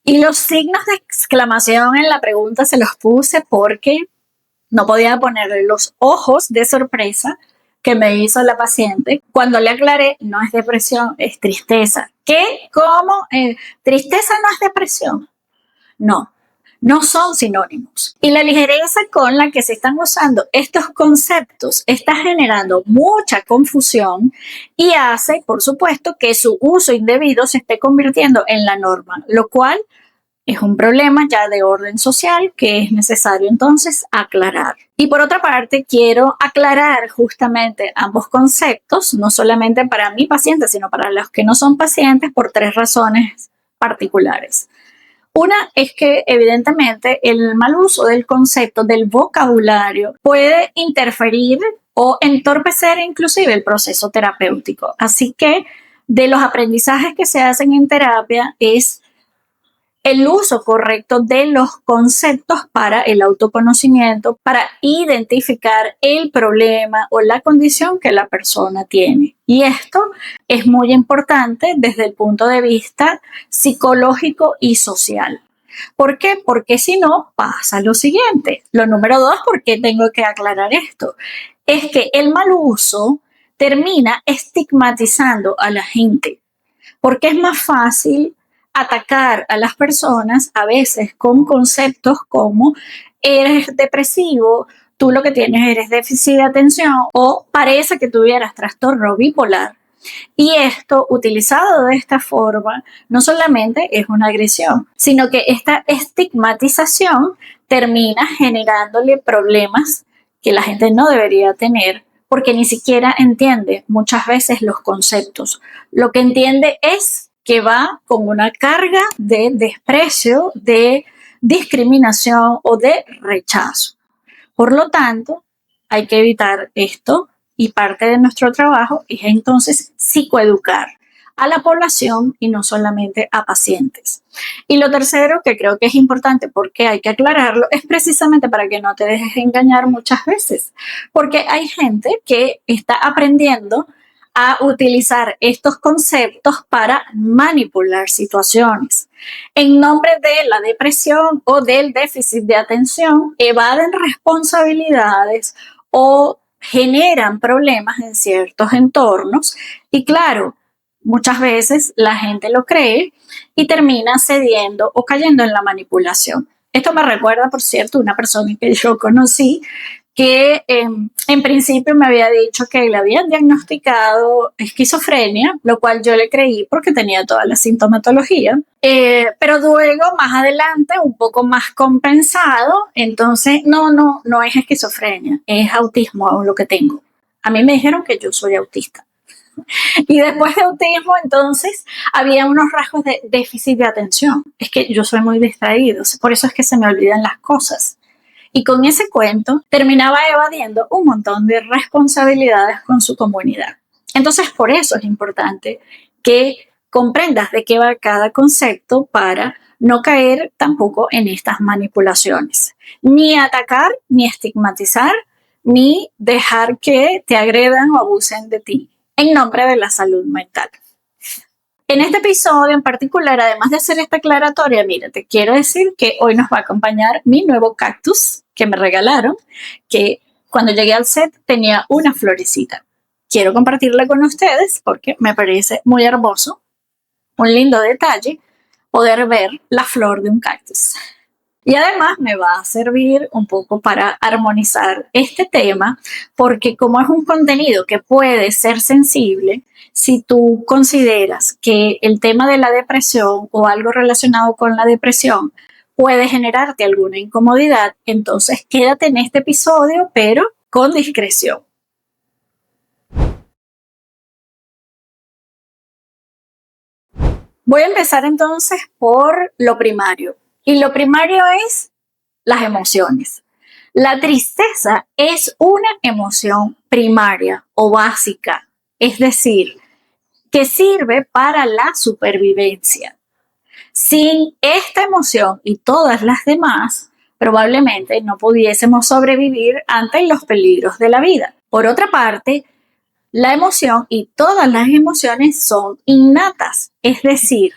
Y los signos de exclamación en la pregunta se los puse porque no podía ponerle los ojos de sorpresa que me hizo la paciente cuando le aclaré: no es depresión, es tristeza. ¿Qué? ¿Cómo? ¿Tristeza no es depresión? No, no son sinónimos. Y la ligereza con la que se están usando estos conceptos está generando mucha confusión y hace, por supuesto, que su uso indebido se esté convirtiendo en la norma, lo cual es un problema ya de orden social que es necesario entonces aclarar. Y por otra parte, quiero aclarar justamente ambos conceptos, no solamente para mi paciente, sino para los que no son pacientes, por 3 razones particulares. Una es que evidentemente el mal uso del concepto, del vocabulario, puede interferir o entorpecer inclusive el proceso terapéutico. Así que de los aprendizajes que se hacen en terapia es el uso correcto de los conceptos para el autoconocimiento, para identificar el problema o la condición que la persona tiene. Y esto es muy importante desde el punto de vista psicológico y social. ¿Por qué? Porque si no, pasa lo siguiente. Lo número 2, ¿por qué tengo que aclarar esto? Es que el mal uso termina estigmatizando a la gente, porque es más fácil atacar a las personas a veces con conceptos como: eres depresivo, tú lo que tienes eres déficit de atención, o parece que tuvieras trastorno bipolar. Y esto, utilizado de esta forma, no solamente es una agresión, sino que esta estigmatización termina generándole problemas que la gente no debería tener, porque ni siquiera entiende muchas veces los conceptos. Lo que entiende es que va con una carga de desprecio, de discriminación o de rechazo. Por lo tanto, hay que evitar esto, y parte de nuestro trabajo es entonces psicoeducar a la población y no solamente a pacientes. Y lo tercero, que creo que es importante porque hay que aclararlo, es precisamente para que no te dejes engañar muchas veces, porque hay gente que está aprendiendo a utilizar estos conceptos para manipular situaciones. En nombre de la depresión o del déficit de atención, evaden responsabilidades o generan problemas en ciertos entornos. Y claro, muchas veces la gente lo cree y termina cediendo o cayendo en la manipulación. Esto me recuerda, por cierto, una persona que yo conocí que en principio me había dicho que le habían diagnosticado esquizofrenia, lo cual yo le creí porque tenía toda la sintomatología, pero luego más adelante, un poco más compensado, entonces no es esquizofrenia, es autismo lo que tengo. A mí me dijeron que yo soy autista. Y después de autismo, entonces, había unos rasgos de déficit de atención. Es que yo soy muy distraído, por eso es que se me olvidan las cosas. Y con ese cuento terminaba evadiendo un montón de responsabilidades con su comunidad. Entonces, por eso es importante que comprendas de qué va cada concepto para no caer tampoco en estas manipulaciones. Ni atacar, ni estigmatizar, ni dejar que te agredan o abusen de ti en nombre de la salud mental. En este episodio en particular, además de hacer esta aclaratoria, mira, te quiero decir que hoy nos va a acompañar mi nuevo cactus que me regalaron, que cuando llegué al set tenía una florecita. Quiero compartirla con ustedes porque me parece muy hermoso, un lindo detalle, poder ver la flor de un cactus. Y además me va a servir un poco para armonizar este tema, porque como es un contenido que puede ser sensible, si tú consideras que el tema de la depresión o algo relacionado con la depresión puede generarte alguna incomodidad, entonces quédate en este episodio, pero con discreción. Voy a empezar entonces por lo primario. Y lo primario es las emociones. La tristeza es una emoción primaria o básica, es decir, que sirve para la supervivencia. Sin esta emoción y todas las demás, probablemente no pudiésemos sobrevivir ante los peligros de la vida. Por otra parte, la emoción y todas las emociones son innatas, es decir,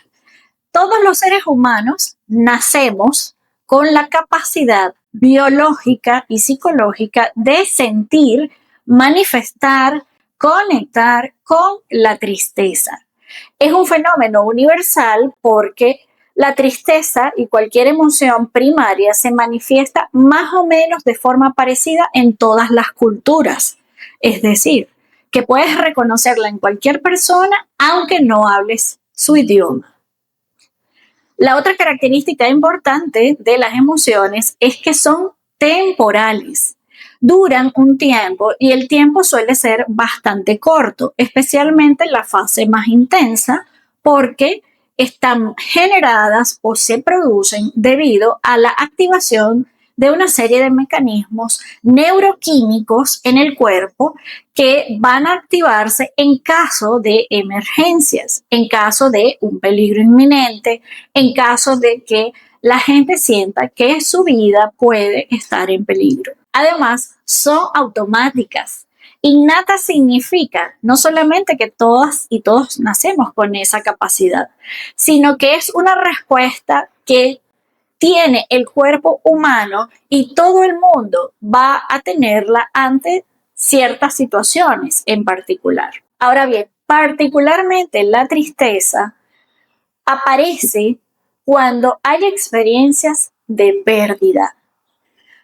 todos los seres humanos nacemos con la capacidad biológica y psicológica de sentir, manifestar, conectar con la tristeza. Es un fenómeno universal porque la tristeza y cualquier emoción primaria se manifiesta más o menos de forma parecida en todas las culturas. Es decir, que puedes reconocerla en cualquier persona aunque no hables su idioma. La otra característica importante de las emociones es que son temporales. Duran un tiempo y el tiempo suele ser bastante corto, especialmente en la fase más intensa, porque están generadas o se producen debido a la activación de una serie de mecanismos neuroquímicos en el cuerpo que van a activarse en caso de emergencias, en caso de un peligro inminente, en caso de que la gente sienta que su vida puede estar en peligro. Además, son automáticas. Innata significa no solamente que todas y todos nacemos con esa capacidad, sino que es una respuesta que tiene el cuerpo humano y todo el mundo va a tenerla ante ciertas situaciones en particular. Ahora bien, particularmente la tristeza aparece cuando hay experiencias de pérdida.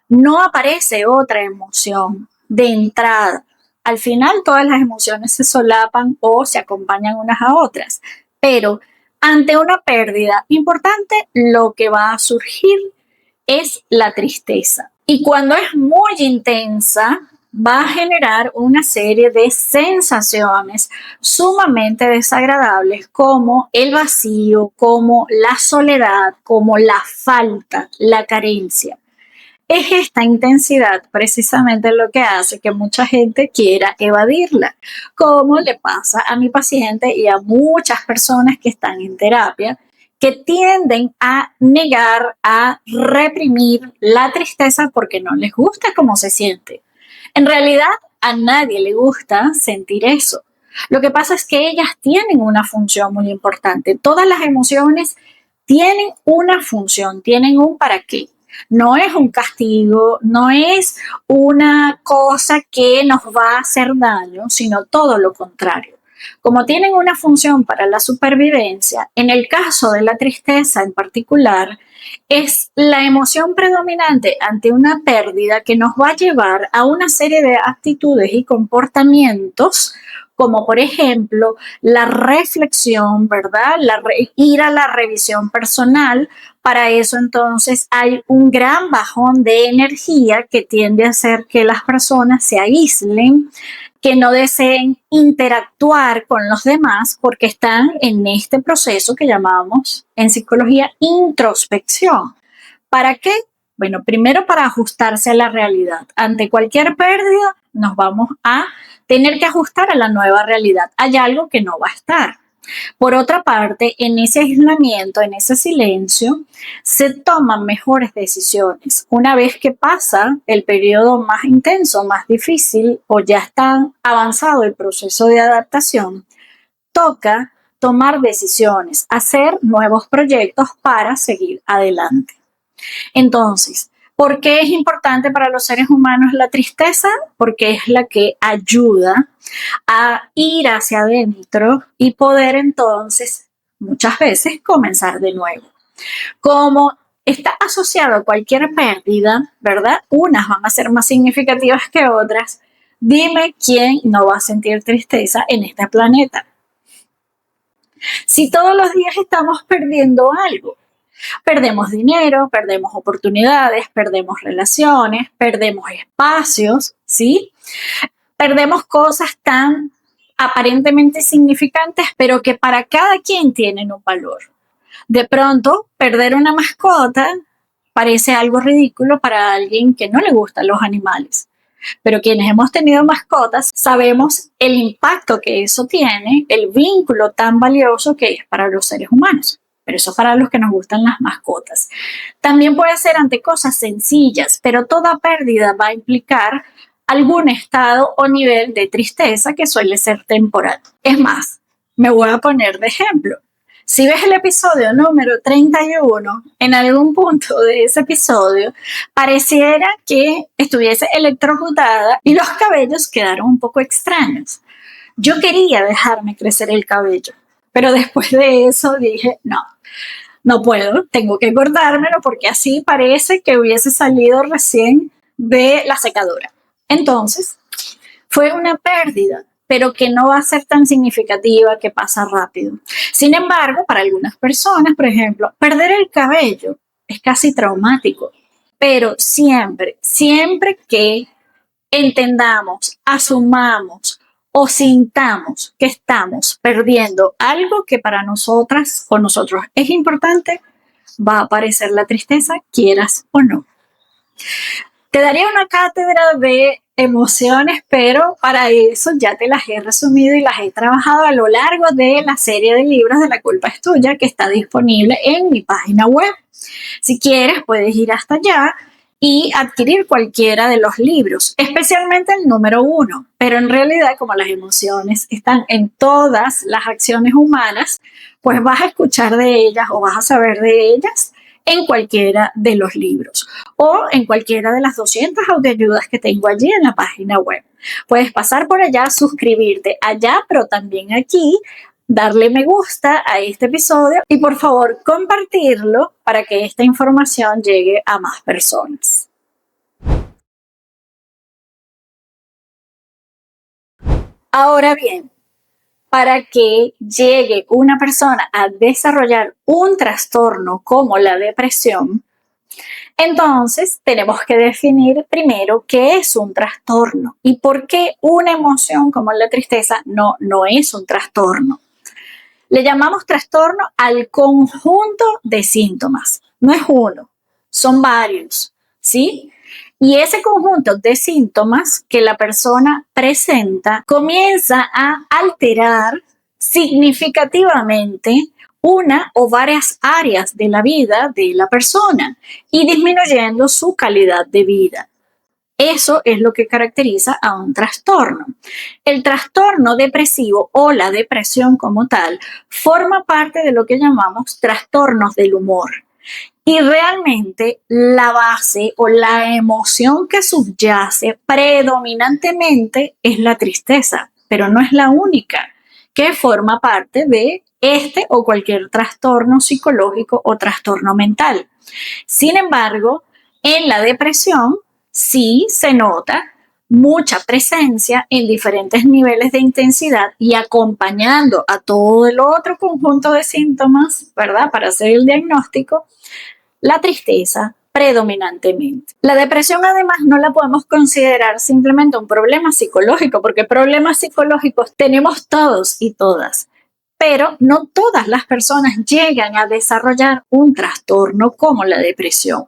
No aparece otra emoción de entrada. Al final todas las emociones se solapan o se acompañan unas a otras, pero ante una pérdida importante lo que va a surgir es la tristeza. Y cuando es muy intensa, va a generar una serie de sensaciones sumamente desagradables como el vacío, como la soledad, como la falta, la carencia. Es esta intensidad precisamente lo que hace que mucha gente quiera evadirla, como le pasa a mi paciente y a muchas personas que están en terapia, que tienden a negar, a reprimir la tristeza porque no les gusta cómo se siente. En realidad, a nadie le gusta sentir eso. Lo que pasa es que ellas tienen una función muy importante. Todas las emociones tienen una función, tienen un para qué. No es un castigo, no es una cosa que nos va a hacer daño, sino todo lo contrario. Como tienen una función para la supervivencia, en el caso de la tristeza en particular, es la emoción predominante ante una pérdida que nos va a llevar a una serie de actitudes y comportamientos, como por ejemplo la reflexión, ¿verdad? Ir a la revisión personal. Para eso entonces hay un gran bajón de energía que tiende a hacer que las personas se aíslen, que no deseen interactuar con los demás porque están en este proceso que llamamos en psicología introspección. ¿Para qué? Bueno, primero para ajustarse a la realidad. Ante cualquier pérdida nos vamos a tener que ajustar a la nueva realidad. Hay algo que no va a estar. Por otra parte, en ese aislamiento, en ese silencio, se toman mejores decisiones. Una vez que pasa el periodo más intenso, más difícil o ya está avanzado el proceso de adaptación, toca tomar decisiones, hacer nuevos proyectos para seguir adelante. Entonces, ¿por qué es importante para los seres humanos la tristeza? Porque es la que ayuda a ir hacia adentro y poder entonces muchas veces comenzar de nuevo. Como está asociado a cualquier pérdida, ¿verdad? Unas van a ser más significativas que otras. Dime quién no va a sentir tristeza en este planeta. Si todos los días estamos perdiendo algo, perdemos dinero, perdemos oportunidades, perdemos relaciones, perdemos espacios, ¿sí? Perdemos cosas tan aparentemente significantes, pero que para cada quien tienen un valor. De pronto, perder una mascota parece algo ridículo para alguien que no le gustan los animales. Pero quienes hemos tenido mascotas sabemos el impacto que eso tiene, el vínculo tan valioso que es para los seres humanos. Pero eso para los que nos gustan las mascotas. También puede ser ante cosas sencillas, pero toda pérdida va a implicar algún estado o nivel de tristeza que suele ser temporal. Es más, me voy a poner de ejemplo. Si ves el episodio número 31, en algún punto de ese episodio pareciera que estuviese electrocutada y los cabellos quedaron un poco extraños. Yo quería dejarme crecer el cabello, pero después de eso dije, no puedo, tengo que cortármelo porque así parece que hubiese salido recién de la secadora. Entonces, fue una pérdida, pero que no va a ser tan significativa, que pasa rápido. Sin embargo, para algunas personas, por ejemplo, perder el cabello es casi traumático, pero siempre que entendamos, asumamos o sintamos que estamos perdiendo algo que para nosotras o nosotros es importante, va a aparecer la tristeza, quieras o no. Te daría una cátedra de emociones, pero para eso ya te las he resumido y las he trabajado a lo largo de la serie de libros de La culpa es tuya, que está disponible en mi página web. Si quieres, puedes ir hasta allá y adquirir cualquiera de los libros, especialmente el número 1. Pero en realidad, como las emociones están en todas las acciones humanas, pues vas a escuchar de ellas o vas a saber de ellas en cualquiera de los libros o en cualquiera de las 200 autoayudas que tengo allí en la página web. Puedes pasar por allá, suscribirte allá, pero también aquí, darle me gusta a este episodio y por favor compartirlo para que esta información llegue a más personas. Ahora bien, para que llegue una persona a desarrollar un trastorno como la depresión, entonces tenemos que definir primero qué es un trastorno y por qué una emoción como la tristeza no es un trastorno. Le llamamos trastorno al conjunto de síntomas. No es uno, son varios, ¿sí? Y ese conjunto de síntomas que la persona presenta comienza a alterar significativamente una o varias áreas de la vida de la persona y disminuyendo su calidad de vida. Eso es lo que caracteriza a un trastorno. El trastorno depresivo o la depresión como tal forma parte de lo que llamamos trastornos del humor. Y realmente la base o la emoción que subyace predominantemente es la tristeza, pero no es la única que forma parte de este o cualquier trastorno psicológico o trastorno mental. Sin embargo, en la depresión sí se nota mucha presencia en diferentes niveles de intensidad y acompañando a todo el otro conjunto de síntomas, ¿verdad? Para hacer el diagnóstico, la tristeza predominantemente. La depresión además no la podemos considerar simplemente un problema psicológico, porque problemas psicológicos tenemos todos y todas, pero no todas las personas llegan a desarrollar un trastorno como la depresión.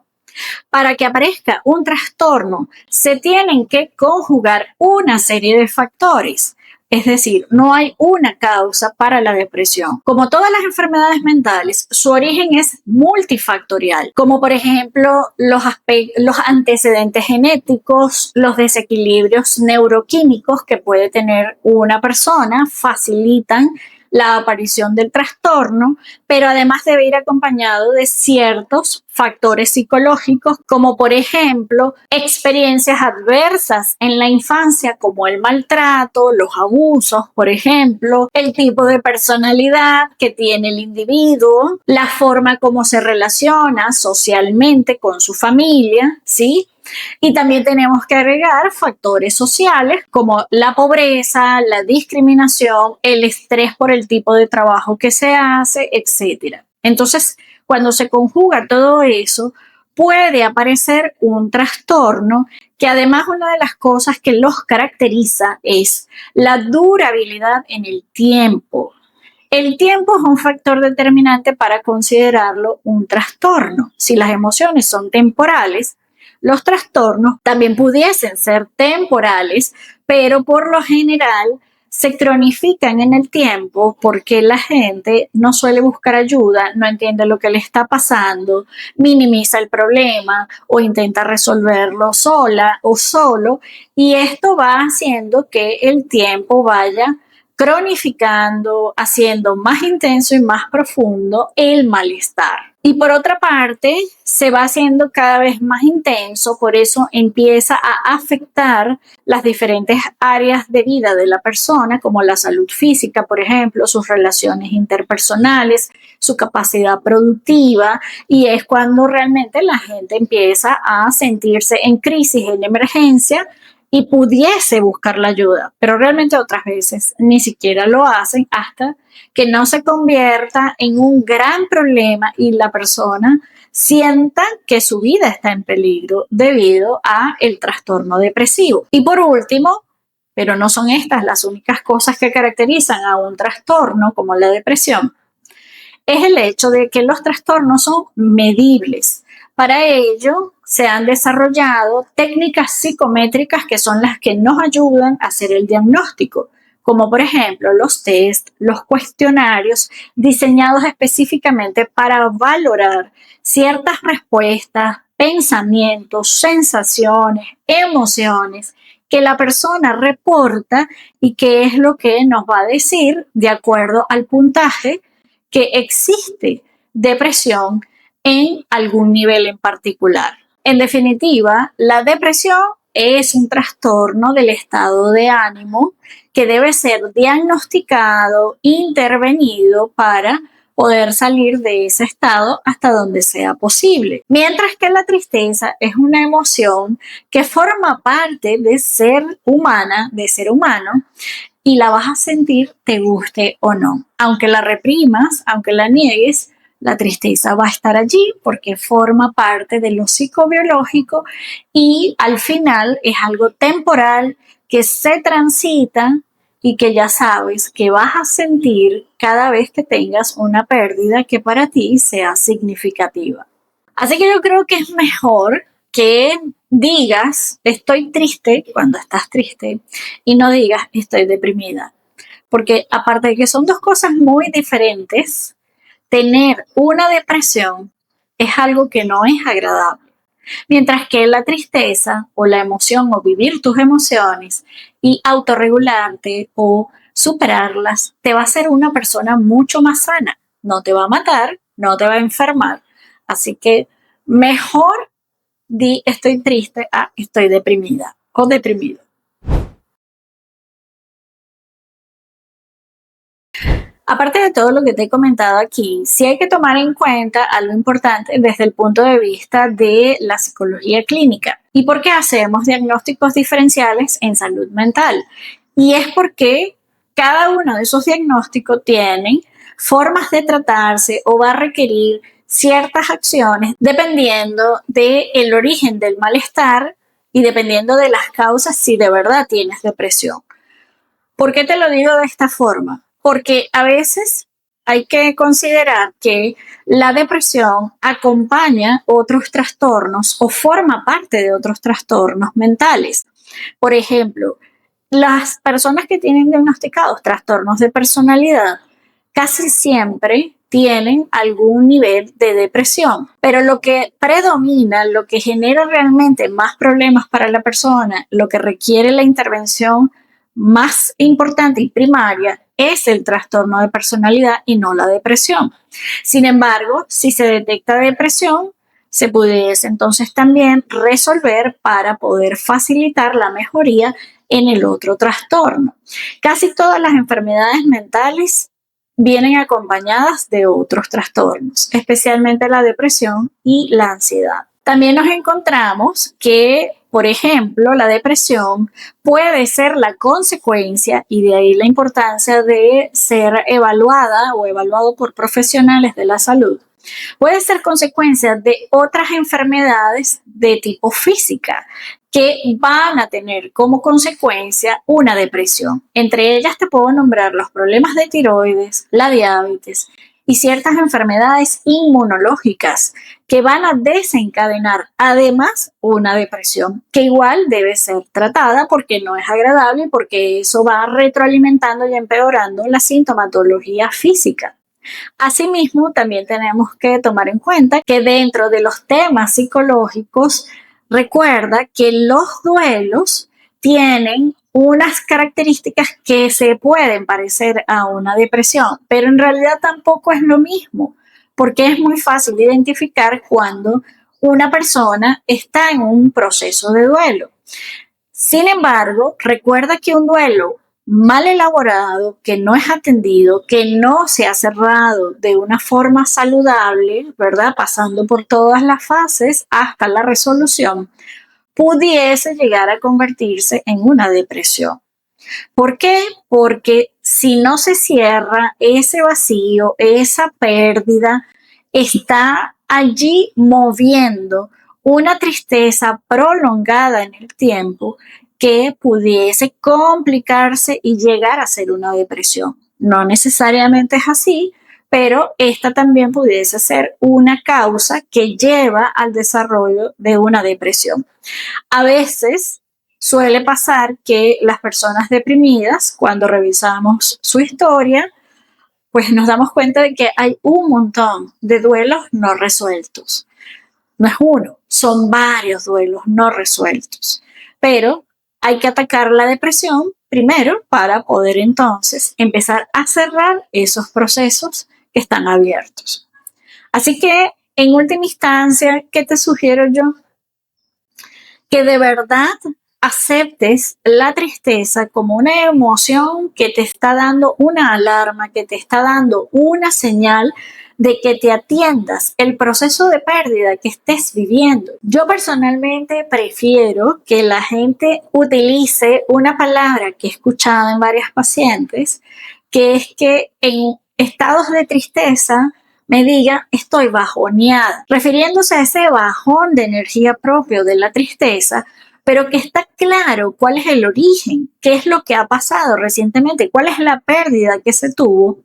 Para que aparezca un trastorno, se tienen que conjugar una serie de factores. Es decir, no hay una causa para la depresión. Como todas las enfermedades mentales, su origen es multifactorial, como por ejemplo los antecedentes genéticos, los desequilibrios neuroquímicos que puede tener una persona, facilitan la aparición del trastorno, pero además debe ir acompañado de ciertos factores psicológicos, como por ejemplo experiencias adversas en la infancia, como el maltrato, los abusos, por ejemplo, el tipo de personalidad que tiene el individuo, la forma como se relaciona socialmente con su familia, ¿sí? Y también tenemos que agregar factores sociales como la pobreza, la discriminación, el estrés por el tipo de trabajo que se hace, etc. Entonces, cuando se conjuga todo eso, puede aparecer un trastorno que además una de las cosas que los caracteriza es la durabilidad en el tiempo. El tiempo es un factor determinante para considerarlo un trastorno. Si las emociones son temporales, los trastornos también pudiesen ser temporales, pero por lo general se cronifican en el tiempo porque la gente no suele buscar ayuda, no entiende lo que le está pasando, minimiza el problema o intenta resolverlo sola o solo, y esto va haciendo que el tiempo vaya cronificando, haciendo más intenso y más profundo el malestar. Y por otra parte, se va haciendo cada vez más intenso, por eso empieza a afectar las diferentes áreas de vida de la persona, como la salud física, por ejemplo, sus relaciones interpersonales, su capacidad productiva, y es cuando realmente la gente empieza a sentirse en crisis, en emergencia, y pudiese buscar la ayuda, pero realmente otras veces ni siquiera lo hacen hasta que no se convierta en un gran problema y la persona sienta que su vida está en peligro debido a el trastorno depresivo. Y por último, pero no son estas las únicas cosas que caracterizan a un trastorno como la depresión, es el hecho de que los trastornos son medibles. Para ello, se han desarrollado técnicas psicométricas que son las que nos ayudan a hacer el diagnóstico, como por ejemplo los test, los cuestionarios diseñados específicamente para valorar ciertas respuestas, pensamientos, sensaciones, emociones que la persona reporta y qué es lo que nos va a decir de acuerdo al puntaje que existe depresión en algún nivel en particular. En definitiva, la depresión es un trastorno del estado de ánimo que debe ser diagnosticado, intervenido para poder salir de ese estado hasta donde sea posible. Mientras que la tristeza es una emoción que forma parte de ser humana, de ser humano, y la vas a sentir te guste o no. Aunque la reprimas, aunque la niegues, la tristeza va a estar allí porque forma parte de lo psicobiológico y al final es algo temporal que se transita y que ya sabes que vas a sentir cada vez que tengas una pérdida que para ti sea significativa. Así que yo creo que es mejor que digas estoy triste cuando estás triste y no digas estoy deprimida. Porque aparte de que son dos cosas muy diferentes, tener una depresión es algo que no es agradable. Mientras que la tristeza o la emoción o vivir tus emociones y autorregularte o superarlas te va a hacer una persona mucho más sana. No te va a matar, no te va a enfermar. Así que mejor di estoy triste a estoy deprimida o deprimido. Aparte de todo lo que te he comentado aquí, sí hay que tomar en cuenta algo importante desde el punto de vista de la psicología clínica. ¿Y por qué hacemos diagnósticos diferenciales en salud mental? Y es porque cada uno de esos diagnósticos tienen formas de tratarse o va a requerir ciertas acciones dependiendo del origen del malestar y dependiendo de las causas si de verdad tienes depresión. ¿Por qué te lo digo de esta forma? Porque a veces hay que considerar que la depresión acompaña otros trastornos o forma parte de otros trastornos mentales. Por ejemplo, las personas que tienen diagnosticados trastornos de personalidad casi siempre tienen algún nivel de depresión, pero lo que predomina, lo que genera realmente más problemas para la persona, lo que requiere la intervención más importante y primaria es el trastorno de personalidad y no la depresión. Sin embargo, si se detecta depresión, se pudiese entonces también resolver para poder facilitar la mejoría en el otro trastorno. Casi todas las enfermedades mentales vienen acompañadas de otros trastornos, especialmente la depresión y la ansiedad. También nos encontramos que, por ejemplo, la depresión puede ser la consecuencia, y de ahí la importancia de ser evaluada o evaluado por profesionales de la salud, puede ser consecuencia de otras enfermedades de tipo física que van a tener como consecuencia una depresión. Entre ellas te puedo nombrar los problemas de tiroides, la diabetes y ciertas enfermedades inmunológicas que van a desencadenar además una depresión que igual debe ser tratada porque no es agradable y porque eso va retroalimentando y empeorando la sintomatología física. Asimismo, también tenemos que tomar en cuenta que dentro de los temas psicológicos, recuerda que los duelos tienen unas características que se pueden parecer a una depresión, pero en realidad tampoco es lo mismo, porque es muy fácil identificar cuando una persona está en un proceso de duelo. Sin embargo, recuerda que un duelo mal elaborado, que no es atendido, que no se ha cerrado de una forma saludable, ¿verdad? Pasando por todas las fases hasta la resolución, pudiese llegar a convertirse en una depresión. ¿Por qué? Porque si no se cierra ese vacío, esa pérdida, está allí moviendo una tristeza prolongada en el tiempo que pudiese complicarse y llegar a ser una depresión. No necesariamente es así, pero esta también pudiese ser una causa que lleva al desarrollo de una depresión. A veces suele pasar que las personas deprimidas, cuando revisamos su historia, pues nos damos cuenta de que hay un montón de duelos no resueltos. No es uno, son varios duelos no resueltos. Pero hay que atacar la depresión primero para poder entonces empezar a cerrar esos procesos que están abiertos. Así que, en última instancia, ¿qué te sugiero yo? Que de verdad aceptes la tristeza como una emoción que te está dando una alarma, que te está dando una señal de que te atiendas el proceso de pérdida que estés viviendo. Yo personalmente prefiero que la gente utilice una palabra que he escuchado en varias pacientes, que es que en estados de tristeza me diga estoy bajoneada, refiriéndose a ese bajón de energía propio de la tristeza, pero que está claro cuál es el origen, qué es lo que ha pasado recientemente, cuál es la pérdida que se tuvo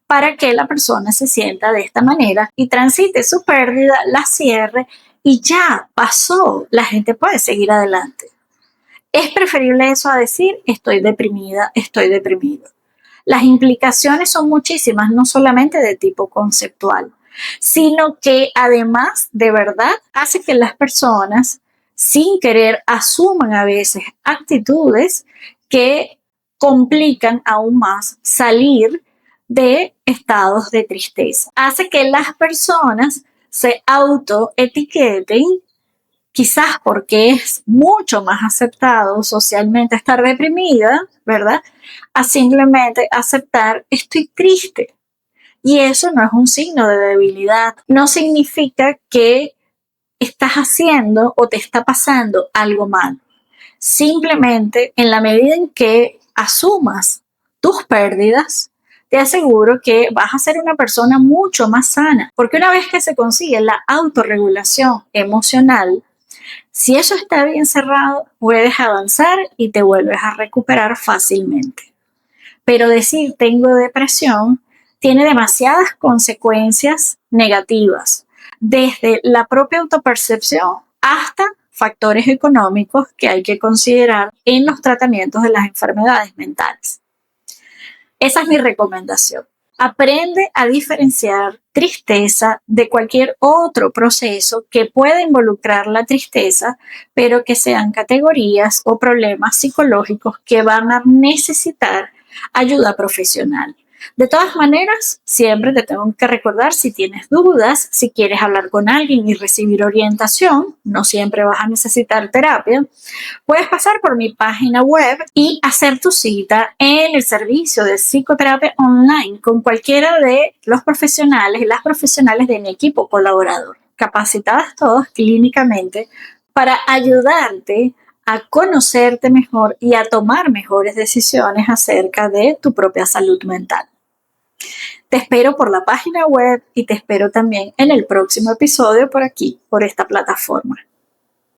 para que la persona se sienta de esta manera y transite su pérdida, la cierre y ya pasó, la gente puede seguir adelante. Es preferible eso a decir estoy deprimida, estoy deprimido. Las implicaciones son muchísimas, no solamente de tipo conceptual, sino que además de verdad hace que las personas sin querer asuman a veces actitudes que complican aún más salir de estados de tristeza. Hace que las personas se autoetiqueten, quizás porque es mucho más aceptado socialmente estar deprimida, ¿verdad? A simplemente aceptar estoy triste. Y eso no es un signo de debilidad. No significa que estás haciendo o te está pasando algo mal. Simplemente en la medida en que asumas tus pérdidas, te aseguro que vas a ser una persona mucho más sana. Porque una vez que se consigue la autorregulación emocional, si eso está bien cerrado, puedes avanzar y te vuelves a recuperar fácilmente. Pero decir tengo depresión tiene demasiadas consecuencias negativas, desde la propia autopercepción hasta factores económicos que hay que considerar en los tratamientos de las enfermedades mentales. Esa es mi recomendación. Aprende a diferenciar tristeza de cualquier otro proceso que pueda involucrar la tristeza, pero que sean categorías o problemas psicológicos que van a necesitar ayuda profesional. De todas maneras, siempre te tengo que recordar si tienes dudas, si quieres hablar con alguien y recibir orientación, no siempre vas a necesitar terapia, puedes pasar por mi página web y hacer tu cita en el servicio de psicoterapia online con cualquiera de los profesionales y las profesionales de mi equipo colaborador, capacitadas todos clínicamente para ayudarte a conocerte mejor y a tomar mejores decisiones acerca de tu propia salud mental. Te espero por la página web y te espero también en el próximo episodio por aquí, por esta plataforma.